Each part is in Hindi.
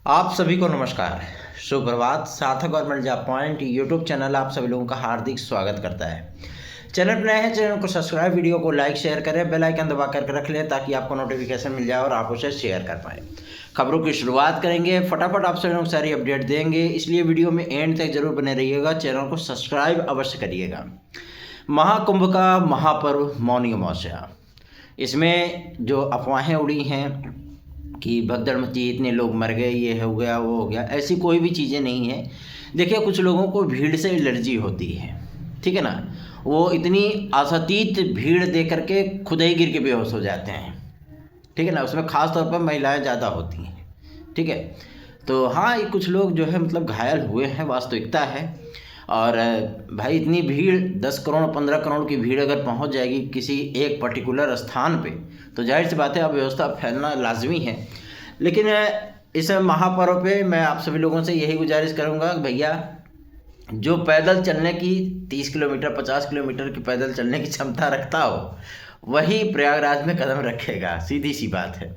आप सभी को नमस्कार, सुप्रभात। सार्थक government job point YouTube channel आप सभी लोगों का हार्दिक स्वागत करता है। चैनल पर नए हैं, चैनल को सब्सक्राइब, वीडियो को लाइक शेयर करें, बेल आइकन दबा करके रख लें ताकि आपको नोटिफिकेशन मिल जाए और आप उसे शेयर कर पाएँ। खबरों की शुरुआत करेंगे, फटाफट आप सभी लोगों को सारी अपडेट देंगे, इसलिए वीडियो में एंड तक जरूर बने रहिएगा। चैनल को सब्सक्राइब अवश्य करिएगा। महाकुंभ का महापर्व मौनी अमावस्या, इसमें जो अफवाहें उड़ी हैं कि भगदड़ मची, इतने लोग मर गए, ये हो गया वो हो गया, ऐसी कोई भी चीज़ें नहीं है। देखिए, कुछ लोगों को भीड़ से एलर्जी होती है, ठीक है ना। वो इतनी आसातीत भीड़ देख करके खुद ही गिर के बेहोश हो जाते हैं, ठीक है ना। उसमें ख़ास तौर पर महिलाएं ज़्यादा होती हैं, ठीक है। तो हाँ, ये कुछ लोग जो है मतलब घायल हुए हैं, वास्तविकता है। और भाई, इतनी भीड़ 10 करोड़ 15 करोड़ की भीड़ अगर पहुंच जाएगी किसी एक पर्टिकुलर स्थान पे, तो जाहिर सी बात है अव्यवस्था फैलना लाजमी है। लेकिन इस महापर्व पे मैं आप सभी लोगों से यही गुजारिश करूंगा कि भैया, जो पैदल चलने की 30 किलोमीटर 50 किलोमीटर की पैदल चलने की क्षमता रखता हो, वही प्रयागराज में कदम रखेगा। सीधी सी बात है,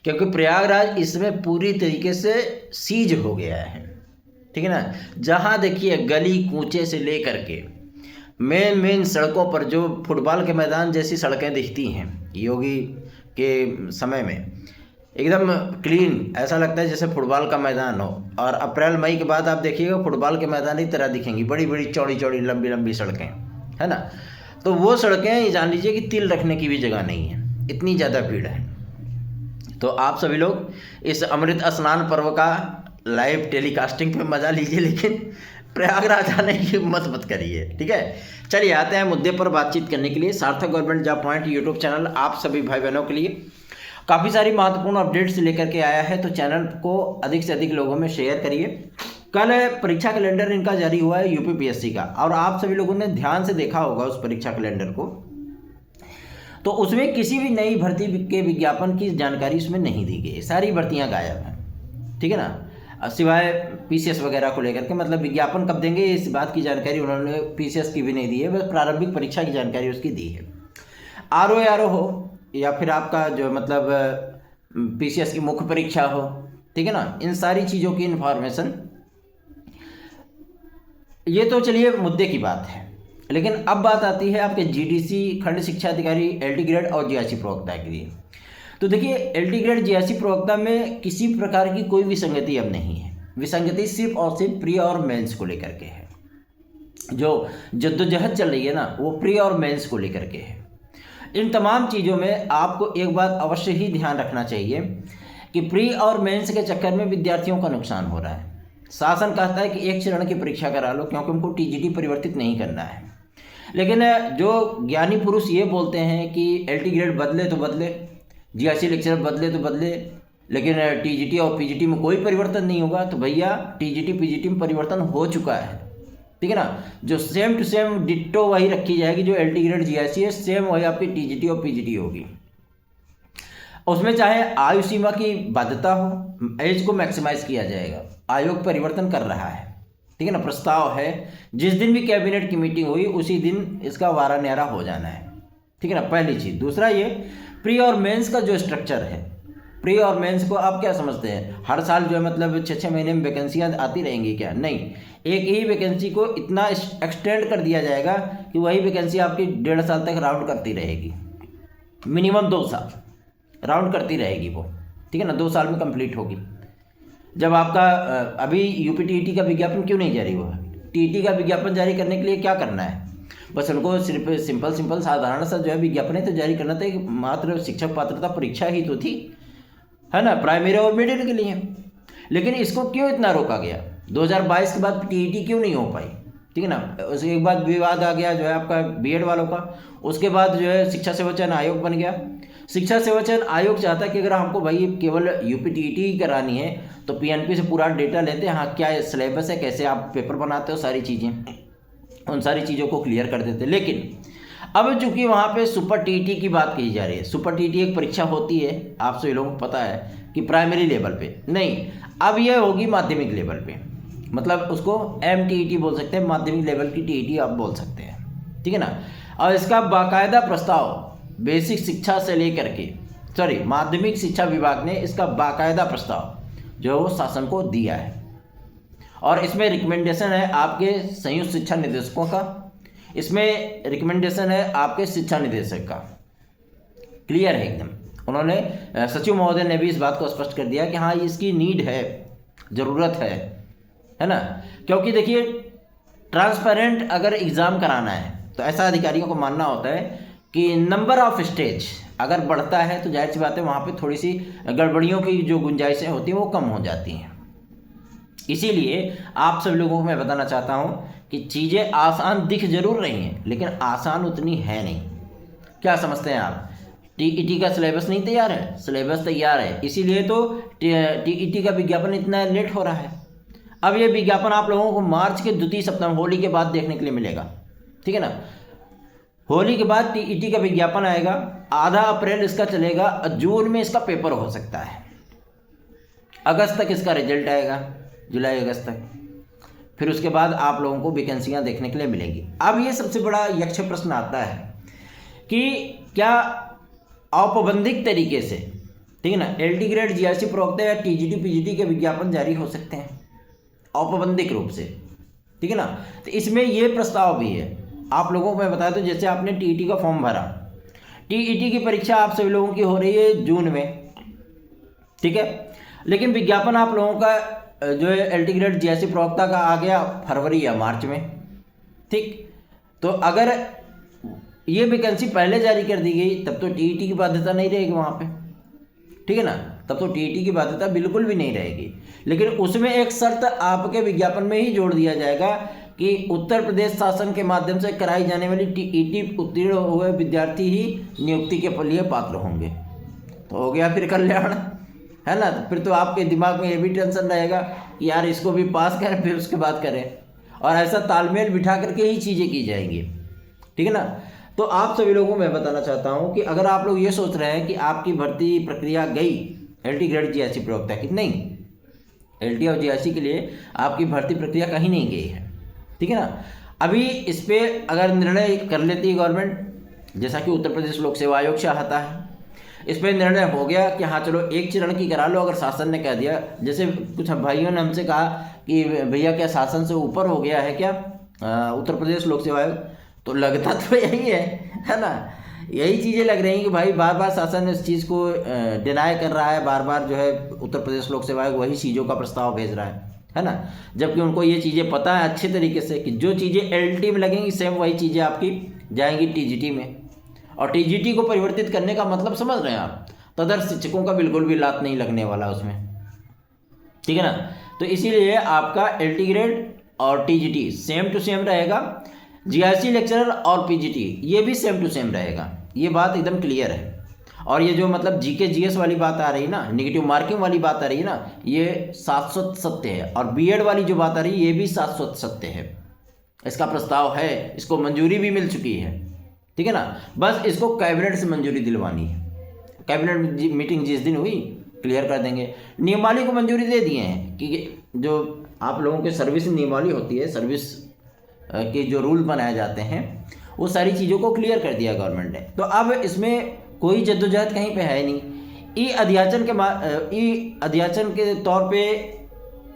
क्योंकि प्रयागराज इसमें पूरी तरीके से सीज हो गया है, ठीक है ना। जहाँ देखिए गली कूचे से लेकर के मेन सड़कों पर जो फुटबॉल के मैदान जैसी सड़कें दिखती हैं योगी के समय में, एकदम क्लीन, ऐसा लगता है जैसे फुटबॉल का मैदान हो। और अप्रैल मई के बाद आप देखिएगा फुटबॉल के मैदान की तरह दिखेंगी, बड़ी बड़ी चौड़ी चौड़ी लंबी लंबी सड़कें, है ना। तो वो सड़कें जान लीजिए कि तिल रखने की भी जगह नहीं है, इतनी ज़्यादा भीड़ है। तो आप सभी लोग इस अमृत स्नान पर्व का लाइव टेलीकास्टिंग पे मज़ा लीजिए, लेकिन प्रयागराज आने की हिम्मत मत करिए, ठीक है। चलिए आते हैं मुद्दे पर बातचीत करने के लिए। सार्थक government job point YouTube channel आप सभी भाई बहनों के लिए काफ़ी सारी महत्वपूर्ण अपडेट्स लेकर के आया है, तो चैनल को अधिक से अधिक लोगों में शेयर करिए। कल परीक्षा कैलेंडर इनका जारी हुआ है यूपीपीएससी का, और आप सभी लोगों ने ध्यान से देखा होगा उस परीक्षा कैलेंडर को। तो उसमें किसी भी नई भर्ती के विज्ञापन की जानकारी उसमें नहीं दी गई, सारी भर्तियां गायब हैं, ठीक है ना। सिवाय पीसीएस वगैरह को लेकर के, मतलब विज्ञापन कब देंगे इस बात की जानकारी उन्होंने पीसीएस की भी नहीं दी है, बस प्रारंभिक परीक्षा की जानकारी उसकी दी है। आरओ हो या फिर आपका जो मतलब पीसीएस की मुख्य परीक्षा हो, ठीक है ना, इन सारी चीज़ों की इन्फॉर्मेशन, ये तो चलिए मुद्दे की बात है। लेकिन अब बात आती है आपके जीडीसी खंड शिक्षा अधिकारी एलटी ग्रेड और जीआईसी प्रवक्ता के लिए। तो देखिए, एलटी ग्रेड जीआईसी प्रवक्ता में किसी प्रकार की कोई विसंगति अब नहीं है। विसंगति सिर्फ और सिर्फ प्री और मेंस को लेकर के है। जो जद्दोजहद चल रही है ना, वो प्री और मेंस को लेकर के है। इन तमाम चीज़ों में आपको एक बात अवश्य ही ध्यान रखना चाहिए कि प्री और मेंस के चक्कर में विद्यार्थियों का नुकसान हो रहा है। शासन कहता है कि एक चरण की परीक्षा करा लो क्योंकि उनको टीजीटी परिवर्तित नहीं करना है। लेकिन जो ज्ञानी पुरुष ये बोलते हैं कि एलटी ग्रेड बदले तो बदले, जीआईसी लेक्चर बदले तो बदले, लेकिन टीजीटी और पीजीटी में कोई परिवर्तन नहीं होगा। तो भैया, टीजीटी पीजीटी में परिवर्तन हो चुका है, ठीक है ना। जो सेम टू सेम डिट्टो वही रखी जाएगी, जो एलटी ग्रेड जीआईसी है सेम वही आपकी टीजीटी और पीजीटी होगी। उसमें चाहे आयु सीमा की बाध्यता हो, एज को मैक्सिमाइज किया जाएगा। आयोग परिवर्तन कर रहा है, ठीक है ना, प्रस्ताव है। जिस दिन भी कैबिनेट की मीटिंग हुई उसी दिन इसका वारा न्यारा हो जाना है, ठीक है ना, पहली चीज़। दूसरा, ये प्री और मेंस का जो स्ट्रक्चर है, प्री और मेंस को आप क्या समझते हैं, हर साल जो है मतलब 6-6 महीने में वैकेंसियाँ आती रहेंगी क्या? नहीं, एक ही वैकेंसी को इतना एक्सटेंड कर दिया जाएगा कि वही वैकेंसी आपकी 1.5 साल तक राउंड करती रहेगी, मिनिमम 2 साल राउंड करती रहेगी वो, ठीक है ना। 2 साल में कंप्लीट होगी। जब आपका अभी यूपी टीईटी का विज्ञापन क्यों नहीं जारी हुआ? टीईटी का विज्ञापन जारी करने के लिए क्या करना है? बस उनको सिर्फ सिंपल साधारण सा जो है विज्ञापन है तो जारी करना था। मात्र शिक्षक पात्रता परीक्षा ही तो थी, है ना, प्राइमरी और मिडिल के लिए। लेकिन इसको क्यों इतना रोका गया? 2022 के बाद टीईटी क्यों नहीं हो पाई, ठीक है ना। उसके बाद विवाद आ गया जो है आपका बीएड वालों का। उसके बाद जो है शिक्षा सेवा चयन आयोग बन गया। शिक्षा सेवा चयन आयोग चाहता है कि अगर हमको भाई केवल यूपी टीईटी ही करानी है तो पीएनपी से पूरा डेटा लेते हैं, हाँ क्या सिलेबस है, कैसे आप पेपर बनाते हो, सारी चीज़ें, उन सारी चीज़ों को क्लियर कर देते। लेकिन अब चूंकि वहाँ पे सुपर टीईटी की बात की जा रही है, सुपर टीईटी एक परीक्षा होती है, आप सभी लोगों को पता है कि प्राइमरी लेवल पे नहीं, अब यह होगी माध्यमिक लेवल पे। मतलब उसको MTET बोल सकते हैं, माध्यमिक लेवल की टीईटी आप बोल सकते हैं, ठीक है ना। और इसका बाकायदा प्रस्ताव बेसिक शिक्षा से लेकर के माध्यमिक शिक्षा विभाग ने इसका बाकायदा प्रस्ताव जो है वो शासन को दिया है। और इसमें रिकमेंडेशन है आपके संयुक्त शिक्षा निदेशकों का, इसमें रिकमेंडेशन है आपके शिक्षा निदेशक का। क्लियर है एकदम। उन्होंने सचिव महोदय ने भी इस बात को स्पष्ट कर दिया कि हाँ इसकी नीड है, ज़रूरत है ना। क्योंकि देखिए ट्रांसपेरेंट अगर एग्ज़ाम कराना है तो ऐसा अधिकारियों को मानना होता है कि नंबर ऑफ स्टेज अगर बढ़ता है तो जाहिर सी बात है वहाँ पे थोड़ी सी गड़बड़ियों की जो गुंजाइशें होती हैं वो कम हो जाती हैं। इसीलिए आप सब लोगों को मैं बताना चाहता हूँ कि चीज़ें आसान दिख जरूर रही हैं लेकिन आसान उतनी है नहीं। क्या समझते हैं आप? टीईटी का सिलेबस नहीं तैयार है? सिलेबस तैयार है, इसीलिए तो टीईटी का विज्ञापन इतना लेट हो रहा है। अब ये विज्ञापन आप लोगों को मार्च के द्वितीय सप्ताह होली के बाद देखने के लिए मिलेगा, ठीक है ना। होली के बाद टीईटी का विज्ञापन आएगा, आधा अप्रैल इसका चलेगा, जून में इसका पेपर हो सकता है, अगस्त तक इसका रिजल्ट आएगा, जुलाई अगस्त तक। फिर उसके बाद आप लोगों को वैकेंसियाँ देखने के लिए मिलेंगी। अब ये सबसे बड़ा यक्ष प्रश्न आता है कि क्या औपबंधिक तरीके से, ठीक है ना, एलटी ग्रेड, जीआरसी प्रवक्ता या टीजीटी पीजीटी के विज्ञापन जारी हो सकते हैं औपबंधिक रूप से, ठीक है ना। तो इसमें ये प्रस्ताव भी है। आप लोगों को मैं बताया तो जैसे आपने टीईटी का फॉर्म भरा, टीईटी की परीक्षा आप सभी लोगों की हो रही है जून में, ठीक है, लेकिन विज्ञापन आप लोगों का जो है एलटी ग्रेड जीआरसी प्रवक्ता का आ गया फरवरी या मार्च में, ठीक। तो अगर ये वैकेंसी पहले जारी कर दी गई तब तो टीईटी की बाध्यता नहीं रहेगी वहाँ पे, ठीक है ना, तब तो टीईटी की बाध्यता बिल्कुल भी नहीं रहेगी। लेकिन उसमें एक शर्त आपके विज्ञापन में ही जोड़ दिया जाएगा कि उत्तर प्रदेश शासन के माध्यम से कराई जाने वाली टीईटी उत्तीर्ण हुए विद्यार्थी ही नियुक्ति के लिए पात्र होंगे। तो हो गया फिर कल्याण, है ना। तो फिर तो आपके दिमाग में ये भी टेंशन रहेगा कि यार इसको भी पास करें फिर उसके बाद करें, और ऐसा तालमेल बिठा करके ही चीज़ें की जाएंगी, ठीक है ना। तो आप सभी लोगों को मैं बताना चाहता हूं कि अगर आप लोग ये सोच रहे हैं कि आपकी भर्ती प्रक्रिया गई एलटी ग्रेड जीआरसी प्रवक्ता की, नहीं, एलटी और जीआरसी के लिए आपकी भर्ती प्रक्रिया कहीं नहीं गई है, ठीक है ना। अभी इस पर अगर निर्णय कर लेती है गवर्नमेंट, जैसा कि उत्तर प्रदेश लोक सेवा आयोग चाहता है, इस पर निर्णय हो गया कि हाँ चलो एक चरण की करा लो, अगर शासन ने कह दिया, जैसे कुछ भाइयों ने हमसे कहा कि भैया क्या शासन से ऊपर हो गया है क्या उत्तर प्रदेश लोक सेवा आयोग, तो लगता तो यही है ना, यही चीज़ें लग रही हैं कि भाई बार बार शासन इस चीज़ को डिनाई कर रहा है, बार बार जो है उत्तर प्रदेश लोक सेवा आयोग वही चीज़ों का प्रस्ताव भेज रहा है ना, जबकि उनको ये चीज़ें पता है अच्छे तरीके से कि जो चीज़ें एलटी में लगेंगी सेम वही चीज़ें आपकी जाएंगी टीजीटी में। और टीजीटी को परिवर्तित करने का मतलब समझ रहे हैं आप, तदर्थ शिक्षकों का बिल्कुल भी लात नहीं लगने वाला उसमें, ठीक है ना। तो इसीलिए आपका एलटी ग्रेड और टीजीटी सेम टू सेम रहेगा, जीआरसी लेक्चरर और पीजीटी ये भी सेम टू सेम रहेगा, ये बात एकदम क्लियर है। और ये जो मतलब जीके जीएस वाली बात आ रही है ना, नेगेटिव मार्किंग वाली बात आ रही है ना, ये 700 सत्य है, और बीएड वाली जो बात आ रही है ये भी 700 सत्य है। इसका प्रस्ताव है, इसको मंजूरी भी मिल चुकी है, ठीक है ना, बस इसको कैबिनेट से मंजूरी दिलवानी है। कैबिनेट मीटिंग जिस दिन हुई क्लियर कर देंगे। नियमावली को मंजूरी दे दिए हैं कि जो आप लोगों के सर्विस नियमावली होती है, सर्विस के जो रूल बनाए जाते हैं वो सारी चीज़ों को क्लियर कर दिया गवर्नमेंट ने। तो अब इसमें कोई जद्दोजहद कहीं पे है नहीं। ई अध्याचन के तौर पे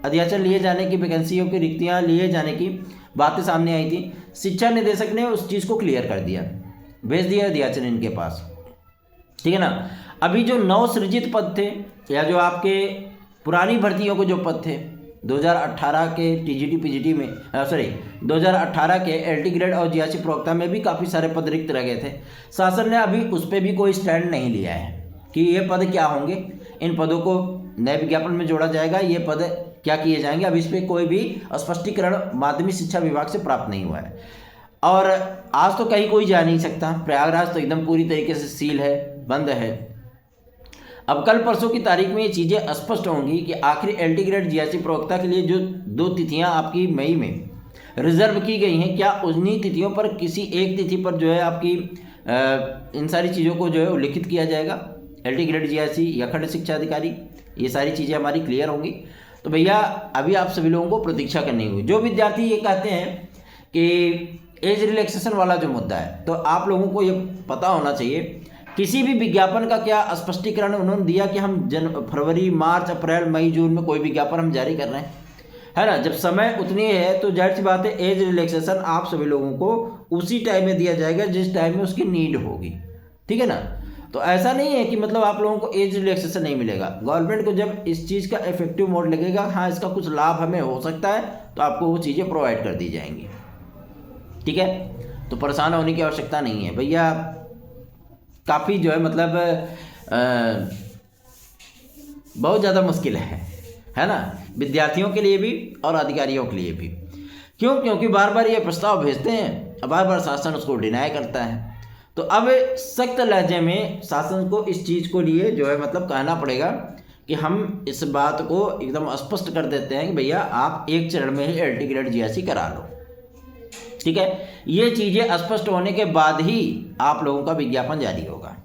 अध्याचन लिए जाने की, वैकेंसियों की रिक्तियाँ लिए जाने की बातें सामने आई थी। शिक्षा निदेशक ने उस चीज़ को क्लियर कर दिया, भेज दिया अध्याचन इनके पास, ठीक है ना। अभी जो नव सृजित पद थे या जो आपके पुरानी भर्तियों को जो पद थे 2018 के टीजीटी पीजीटी में 2018 के एलटी ग्रेड और जीआरसी प्रवक्ता में भी काफ़ी सारे पद रिक्त रह गए थे। शासन ने अभी उस पर भी कोई स्टैंड नहीं लिया है कि ये पद क्या होंगे, इन पदों को नए विज्ञापन में जोड़ा जाएगा, ये पद क्या किए जाएंगे, अभी इस पर कोई भी स्पष्टीकरण माध्यमिक शिक्षा विभाग से प्राप्त नहीं हुआ है। और आज तो कहीं कोई जा नहीं सकता, प्रयागराज तो एकदम पूरी तरीके से सील है, बंद है। अब कल परसों की तारीख में ये चीज़ें स्पष्ट होंगी कि आखिर एलटी ग्रेड जीआरसी प्रवक्ता के लिए जो 2 तिथियां आपकी मई में रिजर्व की गई हैं, क्या उन्हीं तिथियों पर किसी एक तिथि पर जो है आपकी इन सारी चीज़ों को जो है उल्लिखित किया जाएगा, एलटी ग्रेड जीआरसी या खंड शिक्षा अधिकारी, ये सारी चीज़ें हमारी क्लियर होंगी। तो भैया अभी आप सभी लोगों को प्रतीक्षा करनी होगी। जो विद्यार्थी ये कहते हैं कि एज रिलैक्सेशन वाला जो मुद्दा है, तो आप लोगों को ये पता होना चाहिए किसी भी विज्ञापन का क्या स्पष्टीकरण उन्होंने दिया कि हम फरवरी, मार्च, अप्रैल, मई, जून में कोई विज्ञापन हम जारी कर रहे हैं, है ना। जब समय उतनी है तो जाहिर सी बात है एज रिलैक्सेशन आप सभी लोगों को उसी टाइम में दिया जाएगा जिस टाइम में उसकी नीड होगी, ठीक है ना। तो ऐसा नहीं है कि मतलब आप लोगों को एज रिलैक्सेशन नहीं मिलेगा। गवर्नमेंट को जब इस चीज़ का इफेक्टिव मोड लगेगा, हाँ इसका कुछ लाभ हमें हो सकता है, तो आपको वो चीज़ें प्रोवाइड कर दी जाएंगी, ठीक है। तो परेशान होने की आवश्यकता नहीं है भैया। काफ़ी जो है मतलब बहुत ज़्यादा मुश्किल है ना, विद्यार्थियों के लिए भी और अधिकारियों के लिए भी। क्यों? क्योंकि बार बार ये प्रस्ताव भेजते हैं और बार बार शासन उसको डिनाई करता है। तो अब सख्त लहजे में शासन को इस चीज़ को लिए जो है मतलब कहना पड़ेगा कि हम इस बात को एकदम स्पष्ट कर देते हैं कि भैया आप एक चरण में ही एल टी ग्रेड जीएससी करा लो, ठीक है। ये चीज़ें स्पष्ट होने के बाद ही आप लोगों का विज्ञापन जारी होगा,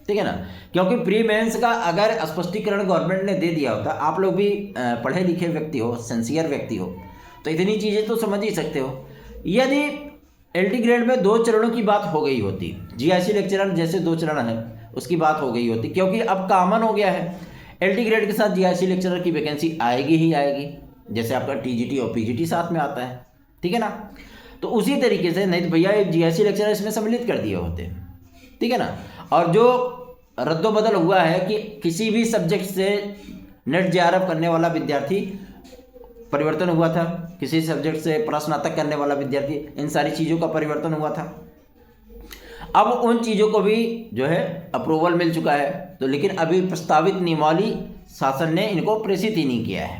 ठीक है ना। क्योंकि प्री मेंस का अगर स्पष्टीकरण गवर्नमेंट ने दे दिया होता, आप लोग भी पढ़े लिखे व्यक्ति हो, सिंसियर व्यक्ति हो, तो इतनी चीज़ें तो समझ ही सकते हो। यदि एलटी ग्रेड में 2 चरणों की बात हो गई होती, जीआईसी लेक्चरर जैसे 2 चरण है उसकी बात हो गई होती, क्योंकि अब कॉमन हो गया है एलटी ग्रेड के साथ जीआईसी लेक्चरर की वैकेंसी आएगी ही आएगी, जैसे आपका टीजीटी और पीजीटी साथ में आता है, ठीक है ना। तो उसी तरीके से नहीं तो भैया जीआईसी लेक्चरर इसमें सम्मिलित कर दिए होते, ठीक है ना। और जो रद्दोबदल हुआ है कि किसी भी सब्जेक्ट से नेट जेआरएफ करने वाला विद्यार्थी परिवर्तन हुआ था, किसी सब्जेक्ट से प्रस्नातक करने वाला विद्यार्थी, इन सारी चीज़ों का परिवर्तन हुआ था। अब उन चीज़ों को भी जो है अप्रूवल मिल चुका है, तो लेकिन अभी प्रस्तावित नियमावली शासन ने इनको प्रेषित ही नहीं किया है,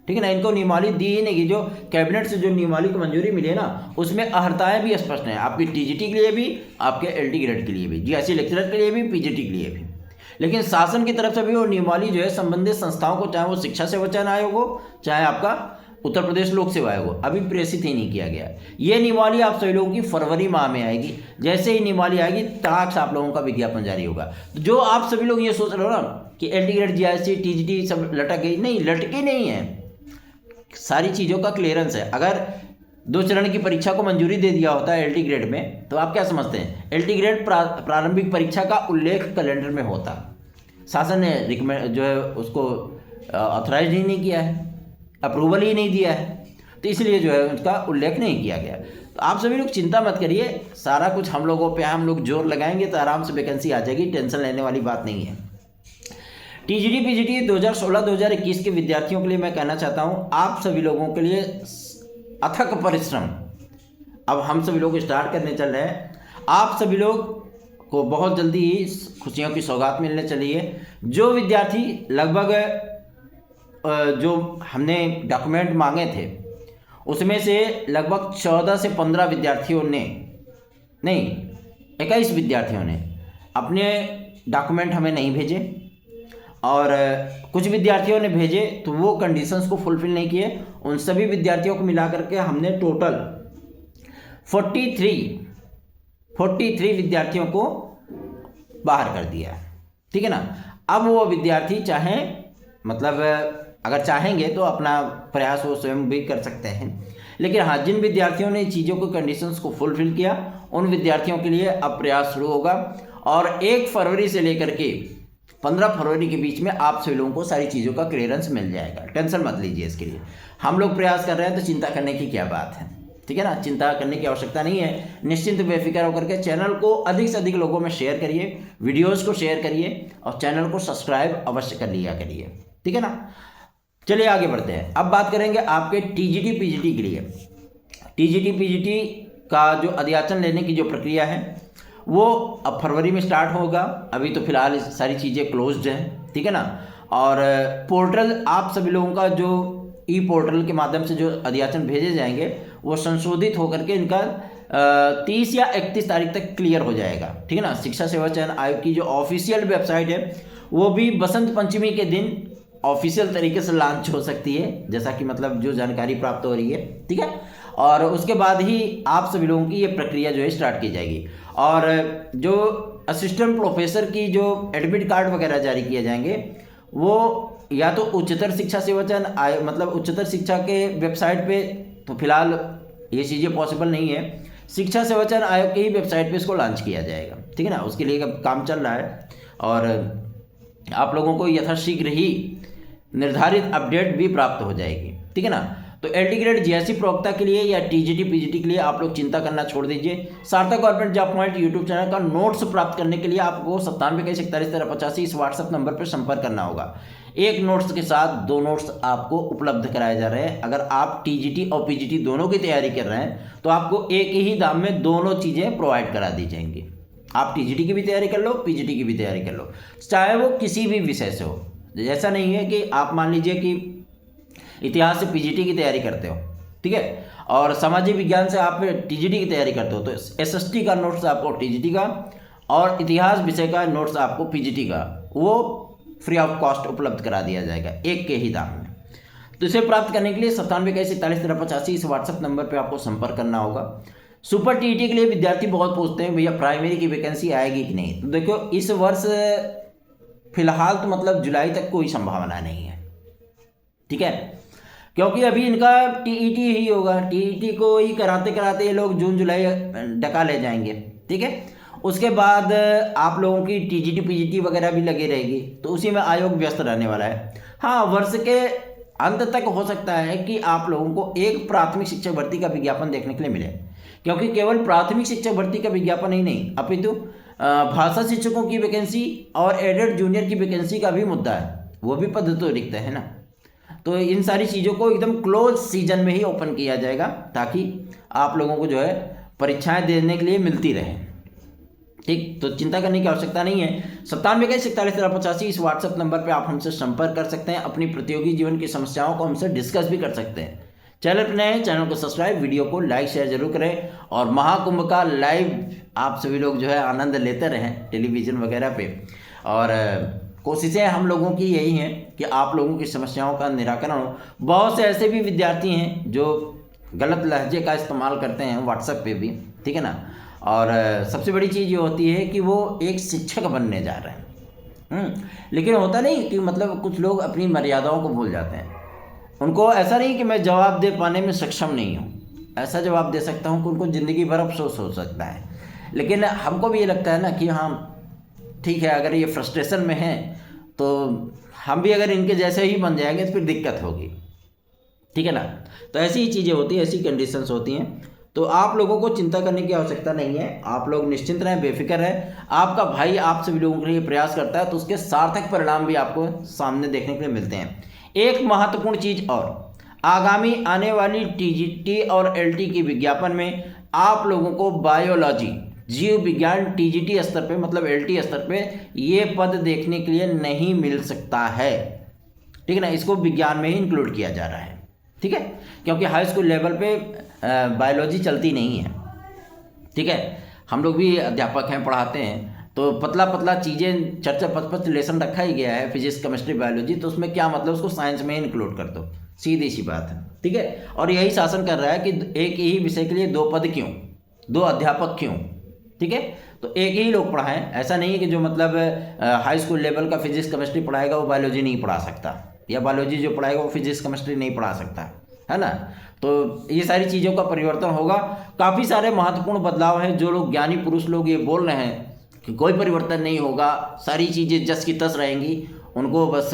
ठीक है ना। इनको नियमावली दी ही नहीं की। जो कैबिनेट से जो नियमावली को मंजूरी मिली है ना, उसमें अहर्ताएँ भी स्पष्ट हैं, आपकी टीजीटी के लिए भी, आपके एलटी ग्रेड के लिए भी, जीआईसी लेक्चरर के लिए भी, पीजीटी के लिए भी। लेकिन शासन की तरफ से भी वो नियमावली जो है संबंधित संस्थाओं को, चाहे वो शिक्षा सेवा चयन आयोग हो, चाहे आपका उत्तर प्रदेश लोक सेवा आयोग हो, अभी प्रेषित ही नहीं किया गया। ये नियमावली आप सभी लोगों की फरवरी माह में आएगी। जैसे ही नियमावली आएगी तड़ाक से आप लोगों का विज्ञापन जारी होगा। तो जो आप सभी लोग ये सोच रहे हो ना कि एलटी ग्रेड, जीआईसी, टीजीटी सब लटक गई, नहीं, लटकी नहीं है। सारी चीज़ों का क्लियरेंस है। अगर 2 चरण की परीक्षा को मंजूरी दे दिया होता है एलटी ग्रेड में, तो आप क्या समझते हैं, एलटी ग्रेड प्रारंभिक परीक्षा का उल्लेख कैलेंडर में होता, शासन ने रिकमेंड जो है उसको ऑथराइज ही नहीं किया है, अप्रूवल ही नहीं दिया है, तो इसलिए जो है उसका उल्लेख नहीं किया गया। तो आप सभी लोग चिंता मत करिए, सारा कुछ हम लोगों पे हम लोग जोर लगाएंगे तो आराम से वैकेंसी आ जाएगी, टेंशन लेने वाली बात नहीं है। टीजीटी पीजीटी 2016-2021 के विद्यार्थियों के लिए मैं कहना चाहता हूँ, आप सभी लोगों के लिए अथक परिश्रम अब हम सभी लोग स्टार्ट करने चल रहे हैं। आप सभी लोग को बहुत जल्दी ही खुशियों की सौगात मिलने चली है। जो विद्यार्थी लगभग जो हमने डॉक्यूमेंट मांगे थे उसमें से लगभग 14 से 15 विद्यार्थियों ने, नहीं 21 विद्यार्थियों ने अपने डॉक्यूमेंट हमें नहीं भेजे, और कुछ विद्यार्थियों ने भेजे तो वो कंडीशंस को फुलफिल नहीं किए। उन सभी विद्यार्थियों को मिला करके हमने टोटल 43 विद्यार्थियों को बाहर कर दिया, ठीक है ना। अब वो विद्यार्थी चाहें मतलब अगर चाहेंगे तो अपना प्रयास वो स्वयं भी कर सकते हैं, लेकिन हाँ जिन विद्यार्थियों ने चीज़ों को कंडीशंस को फुलफिल किया उन विद्यार्थियों के लिए अब प्रयास शुरू होगा, और 1 फरवरी से लेकर के 15 फरवरी के बीच में आप सभी लोगों को सारी चीज़ों का क्लियरेंस मिल जाएगा। टेंशन मत लीजिए इसके लिए, हम लोग प्रयास कर रहे हैं तो चिंता करने की क्या बात है, ठीक है ना। चिंता करने की आवश्यकता नहीं है। निश्चिंत बेफिक्र होकर के चैनल को अधिक से अधिक लोगों में शेयर करिए, वीडियोज़ को शेयर करिए और चैनल को सब्सक्राइब अवश्य कर लिया करिए, ठीक है ना। चलिए आगे बढ़ते हैं। अब बात करेंगे आपके टीजीटी पीजीटी के लिए। टीजीटी पीजीटी का जो अध्याचन लेने की जो प्रक्रिया है वो अब फरवरी में स्टार्ट होगा। अभी तो फिलहाल सारी चीज़ें क्लोज्ड हैं, ठीक है ना। और पोर्टल आप सभी लोगों का जो ई पोर्टल के माध्यम से जो अध्याचन भेजे जाएंगे वो संशोधित होकर के इनका 30 या 31 तारीख तक क्लियर हो जाएगा, ठीक है ना। शिक्षा सेवा चयन आयोग की जो ऑफिशियल वेबसाइट है वो भी बसंत पंचमी के दिन ऑफिशियल तरीके से लॉन्च हो सकती है, जैसा कि मतलब जो जानकारी प्राप्त हो रही है, ठीक है। और उसके बाद ही आप सभी लोगों की ये प्रक्रिया जो है स्टार्ट की जाएगी। और जो असिस्टेंट प्रोफेसर की जो एडमिट कार्ड वगैरह जारी किए जाएंगे वो या तो उच्चतर शिक्षा सेवा चयन मतलब उच्चतर शिक्षा के वेबसाइट पे, तो फिलहाल ये चीज़ें पॉसिबल नहीं है, शिक्षा सेवा चयन आयोग की ही वेबसाइट पे इसको लॉन्च किया जाएगा, ठीक है ना, उसके लिए काम चल रहा है और आप लोगों को यथाशीघ्र ही निर्धारित अपडेट भी प्राप्त हो जाएगी, ठीक है ना। तो एलटी ग्रेड जीएससी प्रवक्ता के लिए या टीजीटी पीजीटी के लिए आप लोग चिंता करना छोड़ दीजिए। सार्थक government job point YouTube channel का नोट्स प्राप्त करने के लिए आपको 9721411385 इस व्हाट्सएप नंबर पर संपर्क करना होगा। एक नोट्स के साथ 2 नोट्स आपको उपलब्ध कराए जा रहे हैं। अगर आप टीजीटी और पीजीटी दोनों की तैयारी कर रहे हैं तो आपको एक ही दाम में दोनों चीज़ें प्रोवाइड करा दी जाएंगी। आप टीजीटी की भी तैयारी कर लो, पीजीटी की भी तैयारी कर लो, चाहे वो किसी भी विषय से हो। ऐसा नहीं है कि आप मान लीजिए कि इतिहास से पीजीटी की तैयारी करते हो, ठीक है, और सामाजिक विज्ञान से आप टीजीटी की तैयारी करते हो, तो एसएसटी का नोट्स आपको टीजीटी का और इतिहास विषय का नोट्स आपको पीजीटी का वो फ्री ऑफ कॉस्ट उपलब्ध करा दिया जाएगा एक के ही दाम में। तो इसे प्राप्त करने के लिए 9721411385 इस व्हाट्सएप नंबर पर आपको संपर्क करना होगा। सुपर टीईटी के लिए विद्यार्थी बहुत पूछते हैं भैया प्राइमरी की वैकेंसी आएगी कि नहीं। तो देखो इस वर्ष फिलहाल तो मतलब जुलाई तक कोई संभावना नहीं है, ठीक है, क्योंकि अभी इनका टीईटी ही होगा। टीईटी को ही कराते कराते ये लोग जून जुलाई डका ले जाएंगे, ठीक है। उसके बाद आप लोगों की टीजीटी पीजीटी वगैरह भी लगी रहेगी, तो उसी में आयोग व्यस्त रहने वाला है। हाँ, वर्ष के अंत तक हो सकता है कि आप लोगों को एक प्राथमिक शिक्षक भर्ती का विज्ञापन देखने के लिए मिले, क्योंकि केवल प्राथमिक शिक्षक भर्ती का विज्ञापन ही नहीं अपितु भाषा शिक्षकों की वैकेंसी और एडेड जूनियर की वैकेंसी का भी मुद्दा है, वो भी पद तो रिक्त है ना। तो इन सारी चीज़ों को एकदम क्लोज सीजन में ही ओपन किया जाएगा ताकि आप लोगों को जो है परीक्षाएं देने के लिए मिलती रहे, ठीक। तो चिंता करने की आवश्यकता नहीं है। 9721411385 इस व्हाट्सएप नंबर पे आप हमसे संपर्क कर सकते हैं, अपनी प्रतियोगी जीवन की समस्याओं को हमसे डिस्कस भी कर सकते हैं। चैनल पर नए हैं, चैनल को सब्सक्राइब, वीडियो को लाइक शेयर जरूर करें और महाकुंभ का लाइव आप सभी लोग जो है आनंद लेते रहें टेलीविज़न वगैरह पे। और कोशिशें हम लोगों की यही हैं कि आप लोगों की समस्याओं का निराकरण हो। बहुत से ऐसे भी विद्यार्थी हैं जो गलत लहजे का इस्तेमाल करते हैं व्हाट्सएप पे भी, ठीक है ना। और सबसे बड़ी चीज़ ये होती है कि वो एक शिक्षक बनने जा रहे हैं, लेकिन होता नहीं कि मतलब कुछ लोग अपनी मर्यादाओं को भूल जाते हैं। उनको ऐसा नहीं कि मैं जवाब दे पाने में सक्षम नहीं हूँ, ऐसा जवाब दे सकता हूँ कि उनको ज़िंदगी भर अफसोस हो सकता है। लेकिन हमको भी ये लगता है ना कि हाँ ठीक है, अगर ये फ्रस्ट्रेशन में है तो हम भी अगर इनके जैसे ही बन जाएंगे तो फिर दिक्कत होगी, ठीक है ना। तो ऐसी ही चीज़ें होती हैं, ऐसी कंडीशंस होती हैं। तो आप लोगों को चिंता करने की आवश्यकता नहीं है, आप लोग निश्चिंत रहें, बेफिक्र रहें। आपका भाई आप सभी लोगों के लिए प्रयास करता है तो उसके सार्थक परिणाम भी आपको सामने देखने के लिए मिलते हैं। एक महत्वपूर्ण चीज़ और, आगामी आने वाली टीजीटी और एलटी की विज्ञापन में आप लोगों को बायोलॉजी जीव विज्ञान टीजीटी स्तर पे मतलब एलटी स्तर पे ये पद देखने के लिए नहीं मिल सकता है, ठीक है ना। इसको विज्ञान में ही इंक्लूड किया जा रहा है, ठीक है, क्योंकि हाई स्कूल लेवल पे बायोलॉजी चलती नहीं है, ठीक है। हम लोग भी अध्यापक हैं, पढ़ाते हैं, तो पतला पतला चीज़ें चर्चा 5-5 लेसन रखा ही गया है, फिजिक्स केमिस्ट्री बायोलॉजी, तो उसमें क्या मतलब उसको साइंस में ही इंक्लूड कर दो, सीधी सी बात है, ठीक है। और यही शासन कर रहा है कि एक ही विषय के लिए 2 पद क्यों, 2 अध्यापक क्यों, ठीक है। तो एक ही लोग पढ़ाएं, ऐसा नहीं है कि जो मतलब हाई स्कूल लेवल का फिजिक्स केमिस्ट्री पढ़ाएगा वो बायोलॉजी नहीं पढ़ा सकता, या बायोलॉजी जो पढ़ाएगा वो फिजिक्स केमिस्ट्री नहीं पढ़ा सकता, है ना। तो ये सारी चीज़ों का परिवर्तन होगा। काफ़ी सारे महत्वपूर्ण बदलाव हैं। जो लोग ज्ञानी पुरुष लोग ये बोल रहे हैं कि कोई परिवर्तन नहीं होगा, सारी चीज़ें जस की तस रहेंगी, उनको बस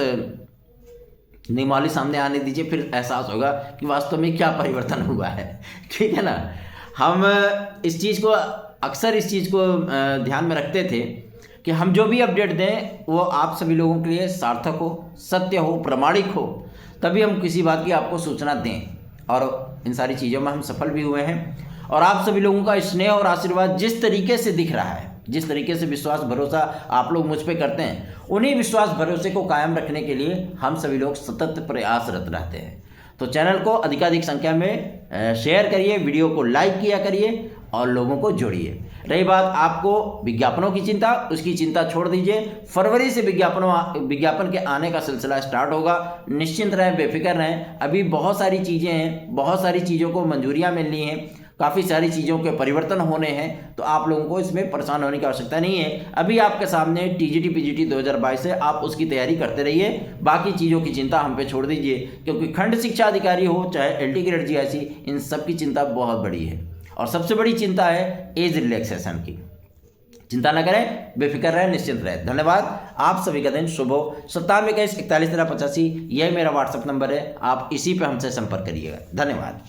निमाली सामने आने दीजिए, फिर एहसास होगा कि वास्तव में क्या परिवर्तन हुआ है, ठीक है ना। हम इस चीज़ को अक्सर ध्यान में रखते थे कि हम जो भी अपडेट दें वो आप सभी लोगों के लिए सार्थक हो, सत्य हो, प्रामाणिक हो, तभी हम किसी बात की आपको सूचना दें। और इन सारी चीज़ों में हम सफल भी हुए हैं। और आप सभी लोगों का स्नेह और आशीर्वाद जिस तरीके से दिख रहा है, जिस तरीके से विश्वास भरोसा आप लोग मुझ पे करते हैं, उन्हीं विश्वास भरोसे को कायम रखने के लिए हम सभी लोग सतत प्रयासरत रहते हैं। तो चैनल को अधिकाधिक संख्या में शेयर करिए, वीडियो को लाइक किया करिए और लोगों को जोड़िए। रही बात आपको विज्ञापनों की चिंता, उसकी चिंता छोड़ दीजिए। फरवरी से विज्ञापन के आने का सिलसिला स्टार्ट होगा। निश्चिंत रहें, बेफिक्र रहें। अभी बहुत सारी चीज़ें हैं, बहुत सारी चीज़ों को मंजूरियाँ मिलनी हैं, काफ़ी सारी चीज़ों के परिवर्तन होने हैं, तो आप लोगों को इसमें परेशान होने की आवश्यकता नहीं है। अभी आपके सामने टीजीटी पीजीटी 2022 है, आप उसकी तैयारी करते रहिए, बाकी चीज़ों की चिंता हम पे छोड़ दीजिए, क्योंकि खंड शिक्षा अधिकारी हो चाहे एलटी ग्रेड जीआईसी, इन सब की चिंता बहुत बड़ी है। और सबसे बड़ी चिंता है एज रिलैक्सेशन की, चिंता न करें, बेफिक्र रहें, निश्चिंत रहें। धन्यवाद। आप सभी का दिन शुभ हो। 9721411385 यह मेरा व्हाट्सएप नंबर है, आप इसी पे हमसे संपर्क करिएगा। धन्यवाद।